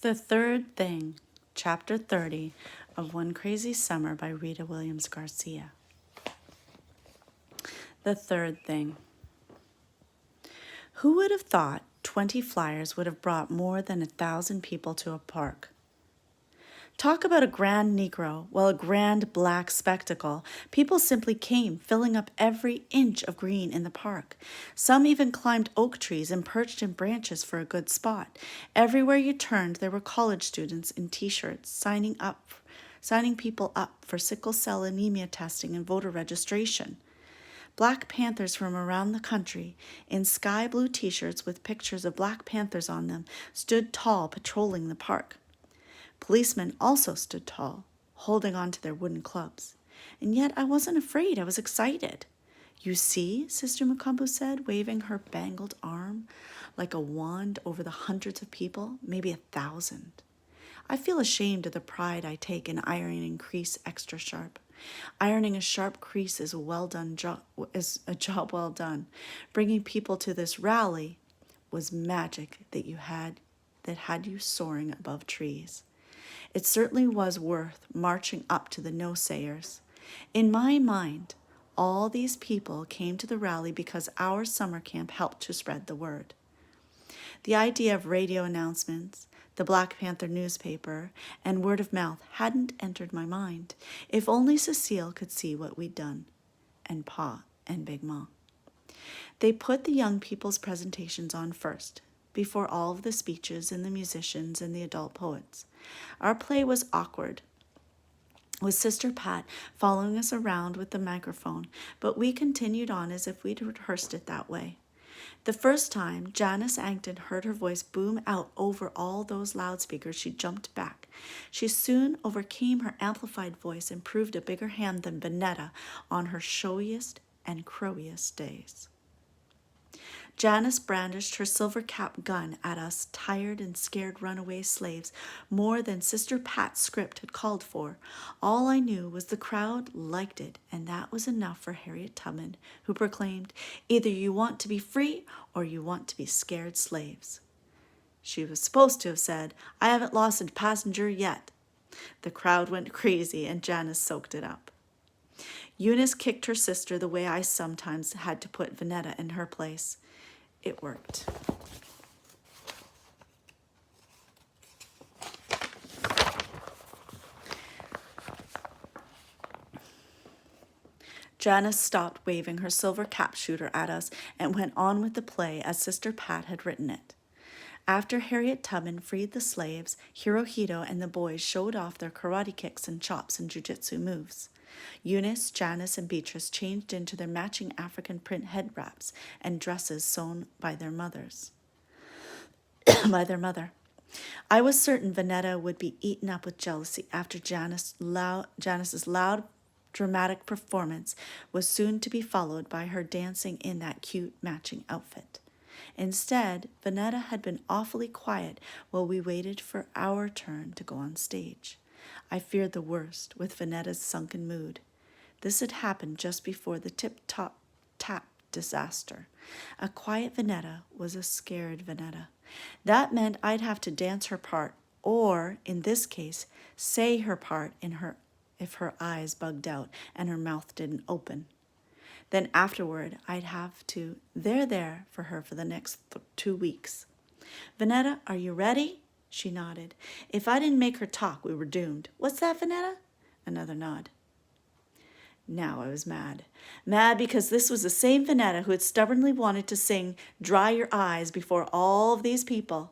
The Third Thing, Chapter 30 of One Crazy Summer by Rita Williams Garcia. The Third Thing. Who would have thought 20 flyers would have brought more than 1,000 people to a park? Talk about a grand Negro, well, a grand black spectacle. People simply came, filling up every inch of green in the park. Some even climbed oak trees and perched in branches for a good spot. Everywhere you turned, there were college students in T-shirts signing people up for sickle cell anemia testing and voter registration. Black Panthers from around the country, in sky blue T-shirts with pictures of Black Panthers on them, stood tall patrolling the park. Policemen also stood tall, holding on to their wooden clubs. And yet I wasn't afraid, I was excited. You see, Sister Makambu said, waving her bangled arm like a wand over the hundreds of people, maybe 1,000. I feel ashamed of the pride I take in ironing crease extra sharp. Ironing a sharp crease is a job well done. Bringing people to this rally was magic that had you soaring above trees. It certainly was worth marching up to the no-sayers. In my mind, all these people came to the rally because our summer camp helped to spread the word. The idea of radio announcements, the Black Panther newspaper, and word of mouth hadn't entered my mind. If only Cecile could see what we'd done, and Pa and Big Ma. They put the young people's presentations on first, before all of the speeches and the musicians and the adult poets. Our play was awkward, with Sister Pat following us around with the microphone, but we continued on as if we'd rehearsed it that way. The first time Janice Angton heard her voice boom out over all those loudspeakers, she jumped back. She soon overcame her amplified voice and proved a bigger hand than Vanetta on her showiest and crowiest days. Janice brandished her silver-capped gun at us tired and scared runaway slaves more than Sister Pat's script had called for. All I knew was the crowd liked it, and that was enough for Harriet Tubman, who proclaimed, "Either you want to be free or you want to be scared slaves." She was supposed to have said, "I haven't lost a passenger yet." The crowd went crazy, and Janice soaked it up. Eunice kicked her sister the way I sometimes had to put Vanetta in her place. It worked. Janice stopped waving her silver cap shooter at us and went on with the play as Sister Pat had written it. After Harriet Tubman freed the slaves, Hirohito and the boys showed off their karate kicks and chops and jujitsu moves. Eunice, Janice, and Beatrice changed into their matching African print head wraps and dresses sewn by their mothers. I was certain Vanetta would be eaten up with jealousy after Janice's loud, dramatic performance was soon to be followed by her dancing in that cute matching outfit. Instead, Vanetta had been awfully quiet while we waited for our turn to go on stage. I feared the worst with Vanetta's sunken mood. This had happened just before the tip-top-tap disaster. A quiet Vanetta was a scared Vanetta. That meant I'd have to dance her part, or, in this case, say her part if her eyes bugged out and her mouth didn't open. Then afterward, I'd have to there for her for the next 2 weeks. "Vanetta, are you ready?" She nodded. If I didn't make her talk, we were doomed. "What's that, Vanetta?" Another nod. Now I was mad. Mad because this was the same Vanetta who had stubbornly wanted to sing "Dry Your Eyes" before all of these people.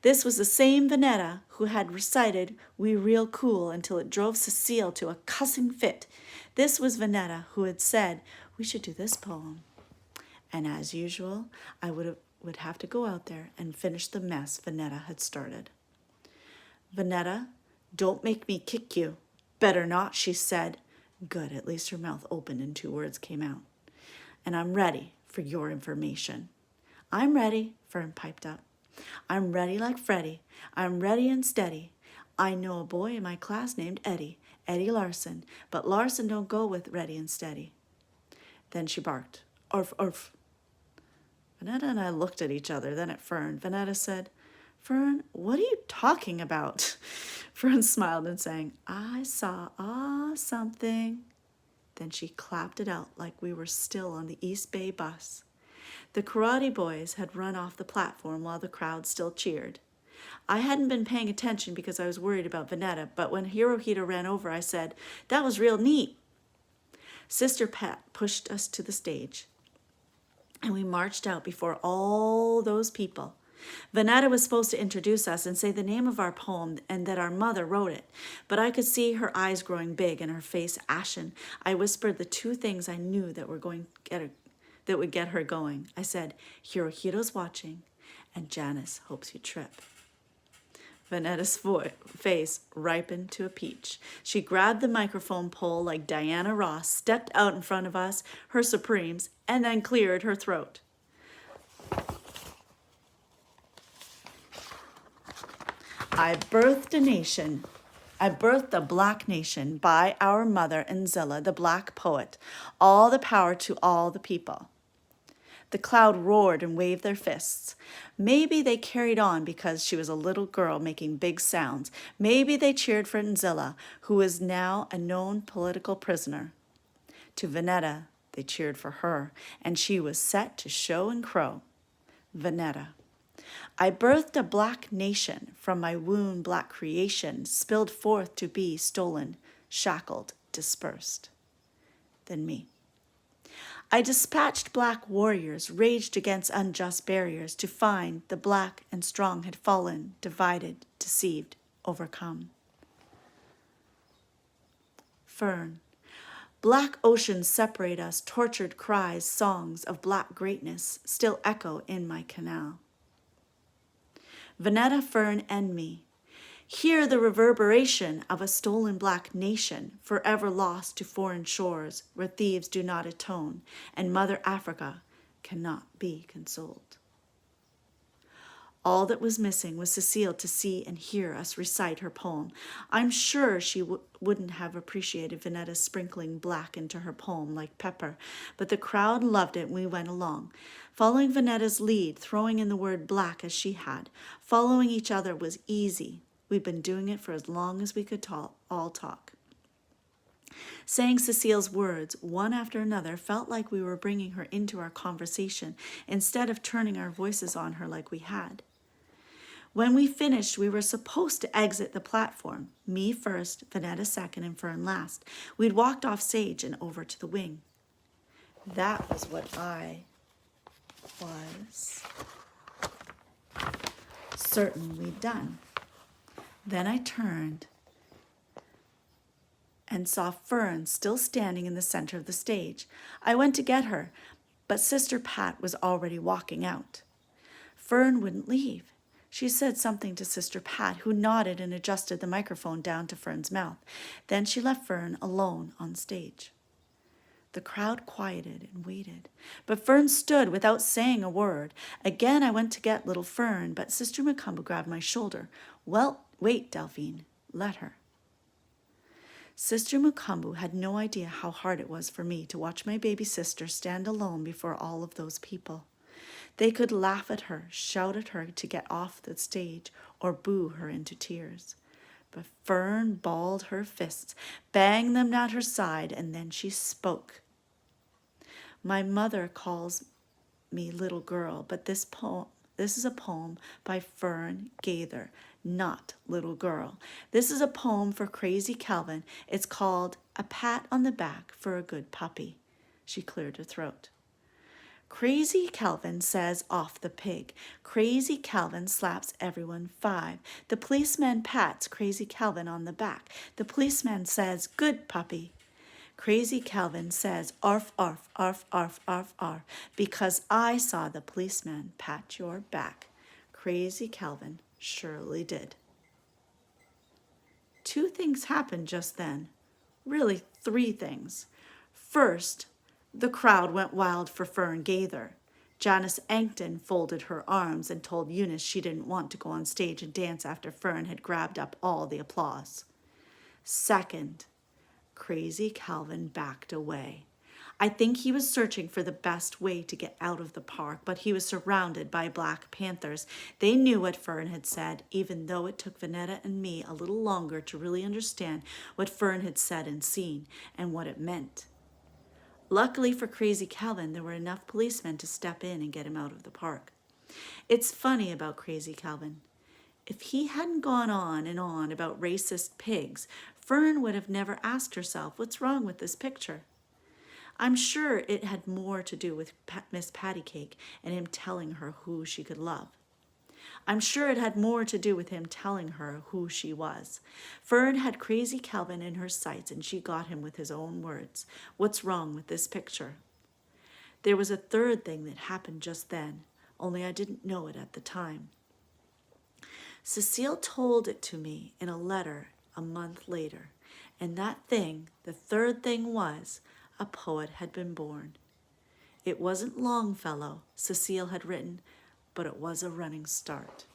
This was the same Vanetta who had recited "We Real Cool" until it drove Cecile to a cussing fit. This was Vanetta who had said, "We should do this poem." And as usual, I would have to go out there and finish the mess Vanetta had started. "Vanetta, don't make me kick you." "Better not," she said. Good, at least her mouth opened and 2 words came out. "And I'm ready, for your information." "I'm ready," Fern piped up. "I'm ready like Freddie. I'm ready and steady. I know a boy in my class named Eddie Larson, but Larson don't go with ready and steady." Then she barked, "Orf, orf." Vanetta and I looked at each other, then at Fern. Vanetta said, Fern, what are you talking about? Fern smiled and sang, I saw something. Then she clapped it out like we were still on the East Bay bus. The karate boys had run off the platform while the crowd still cheered. I hadn't been paying attention because I was worried about Vanetta, but when Hirohito ran over, I said, that was real neat. Sister Pat pushed us to the stage, and we marched out before all those people. Vanetta was supposed to introduce us and say the name of our poem and that our mother wrote it, but I could see her eyes growing big and her face ashen. I whispered the two things I knew that would get her going. I said, Hirohito's watching, and Janice hopes you trip. Vanetta's face ripened to a peach. She grabbed the microphone pole like Diana Ross, stepped out in front of us, her Supremes, and then cleared her throat. I birthed a nation. I birthed a black nation by our mother Nzilla, the black poet. All the power to all the people. The crowd roared and waved their fists. Maybe they carried on because she was a little girl making big sounds. Maybe they cheered for Nzilla, who is now a known political prisoner. To Vanetta, they cheered for her, and she was set to show and crow. Vanetta. I birthed a black nation from my womb, black creation, spilled forth to be stolen, shackled, dispersed. Then me. I dispatched black warriors, raged against unjust barriers to find the black and strong had fallen, divided, deceived, overcome. Fern. Black oceans separate us, tortured cries, songs of black greatness still echo in my canal. Vanetta, Fern, and me. Hear the reverberation of a stolen black nation, forever lost to foreign shores where thieves do not atone, and Mother Africa cannot be consoled. All that was missing was Cecile to see and hear us recite her poem. I'm sure she wouldn't have appreciated Vanetta sprinkling black into her poem like pepper, but the crowd loved it and we went along. Following Vanetta's lead, throwing in the word black as she had, following each other was easy. We'd been doing it for as long as we could all talk. Saying Cecile's words, one after another, felt like we were bringing her into our conversation instead of turning our voices on her like we had. When we finished, we were supposed to exit the platform. Me first, Vanetta second, and Fern last. We'd walked off stage and over to the wing. That was what I was certain we'd done. Then I turned and saw Fern still standing in the center of the stage. I went to get her, but Sister Pat was already walking out. Fern wouldn't leave. She said something to Sister Pat, who nodded and adjusted the microphone down to Fern's mouth. Then she left Fern alone on stage. The crowd quieted and waited, but Fern stood without saying a word. Again I went to get little Fern, but Sister Mukumbu grabbed my shoulder. Well, wait, Delphine, let her. Sister Mukumbu had no idea how hard it was for me to watch my baby sister stand alone before all of those people. They could laugh at her, shout at her to get off the stage, or boo her into tears. But Fern balled her fists, banged them at her side, and then she spoke. My mother calls me little girl, but this is a poem by Fern Gaither, not little girl. This is a poem for Crazy Calvin. It's called A Pat on the Back for a Good Puppy. She cleared her throat. Crazy Calvin says off the pig. Crazy Calvin slaps everyone 5. The policeman pats Crazy Calvin on the back. The policeman says, good puppy. Crazy Calvin says, arf, arf, arf, arf, arf, arf, because I saw the policeman pat your back. Crazy Calvin surely did. 2 things happened just then. Really 3 things. First, the crowd went wild for Fern Gaither. Janice Ankton folded her arms and told Eunice she didn't want to go on stage and dance after Fern had grabbed up all the applause. Second, Crazy Calvin backed away. I think he was searching for the best way to get out of the park, but he was surrounded by black panthers. They knew what Fern had said, even though it took Vanetta and me a little longer to really understand what Fern had said and seen and what it meant. Luckily for Crazy Calvin, there were enough policemen to step in and get him out of the park. It's funny about Crazy Calvin. If he hadn't gone on and on about racist pigs, Fern would have never asked herself, what's wrong with this picture? I'm sure it had more to do with Miss Pattycake and him telling her who she could love. I'm sure it had more to do with him telling her who she was. Fern had Crazy Calvin in her sights, and she got him with his own words. What's wrong with this picture? There was a third thing that happened just then, only I didn't know it at the time. Cecile told it to me in a letter a month later, and that thing, the third thing, was a poet had been born. It wasn't Longfellow, Cecile had written, but it was a running start.